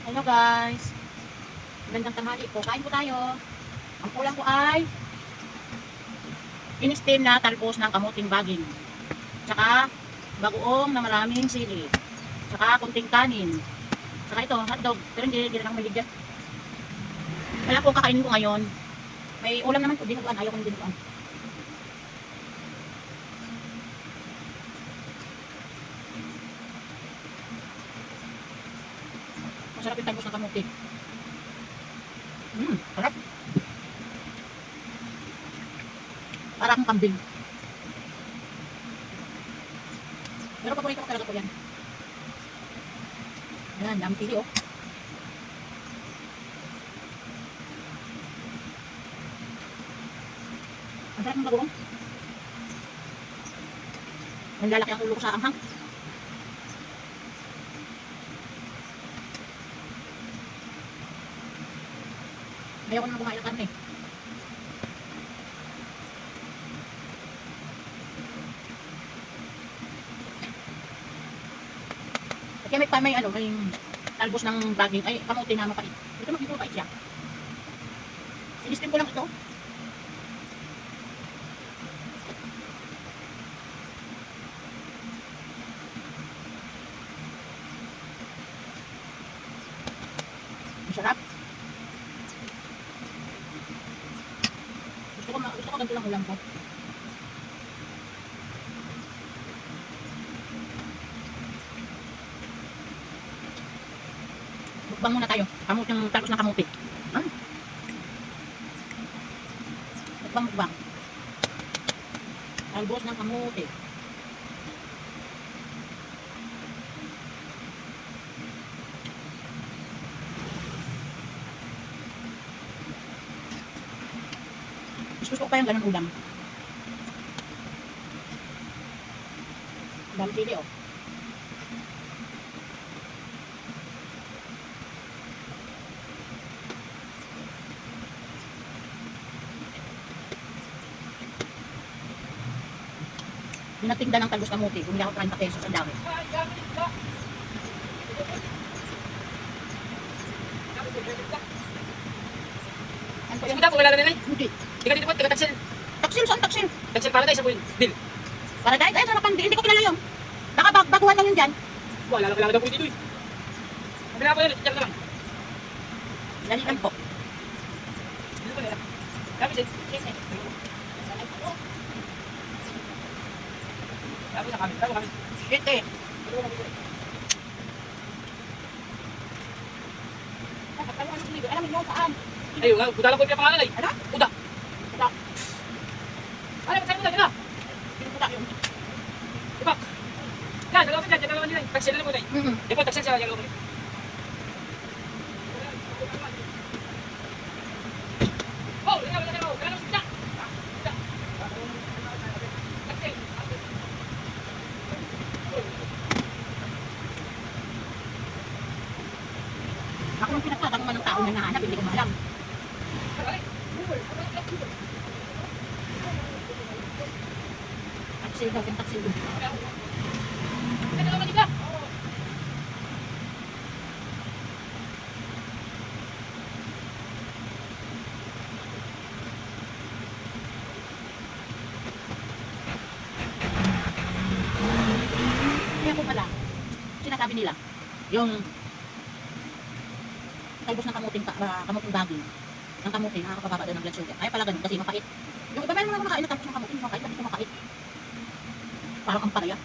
Hello guys. Magandang tanghali po. Kain po tayo. Ang ulam ko ay in-steam na talbos ng kamuting baging. Tsaka bagoong na maraming sili. Tsaka kunting kanin. Tsaka ito, hotdog. Pero hindi lang may ligyan. Kaya po kakainin ko ngayon. May ulam naman po. Dinuguan. Ayaw ko ng dinuguan. Masarap yung talbos ng kamuti. Sarap. Para akong kambing. Pero paborito ko talaga po yan. Yan, dami pili oh. Ang sarap ng bagoong. Nanlalaki ang ulo ko sa anghang. Ayaw ko naman kumain ng karne. At kaya may talbos ng baging, ay kamuti na mapait. Ito mapait siya. Sinistim ko lang ito. Masarap. Gusto ko ganito lang ulam ko. Mukbang muna tayo. Yung talbos ng kamuti. Mukbang. Talbos ng kamuti. Gusto ko pa yung ganun ulam. Dami sili oh. Dinatingda ng talbos kamuti. Bumili ako 30 pesos ang dami. Ano po yan? Kita po wala na nilay. Hindi. Tika dito po, tika taksil. Taksil, saan taksil? Taksil para tayo sa bill. Para dahil, sa napan, hindi ko kilala yun. Baka baguhan lang yun dyan. Wala lang daw po dito eh. Kabila po yun, check naman. Dali lang po. Dito po nila. Kami sit. Kami sa kami, kami. Shit eh. Alam mo saan? Ayun nga, buta lang po yung pangalan ay. Ano? Buta. Wala. Ano, magkano buta nila? Pinuputa yun. Diba? Yan, dalawa nila. Taksil na mo na eh. Di po, taksil siya, dalawa mo. Oh, dalawa. Dalawa sa buta. Taksil. Ako nung pinagtatanong ng tao na nahanap, hindi ko maalam. Taksil daw, taksil doon. Dalawa nila. Kaya ko pala, sinasabi nila, yung talbos ng kamuting baging, ng kamuting, nakakapababa daw ng blood sugar. Ay pala ganun, kasi mapait. Yung iba meron mga kumakain na talbos ng kamuting, mapait, bakit kumapait? Parang ang paraya.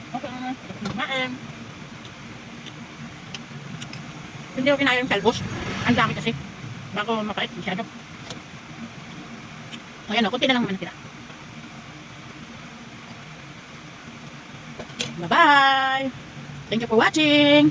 Okay naman. Kumain. Hindi ko kinaya yung talbos. Ang dami kasi. Bako mapait masyado. Ayan o, kunti na lang naman natira. Bye-bye! Thank you for watching!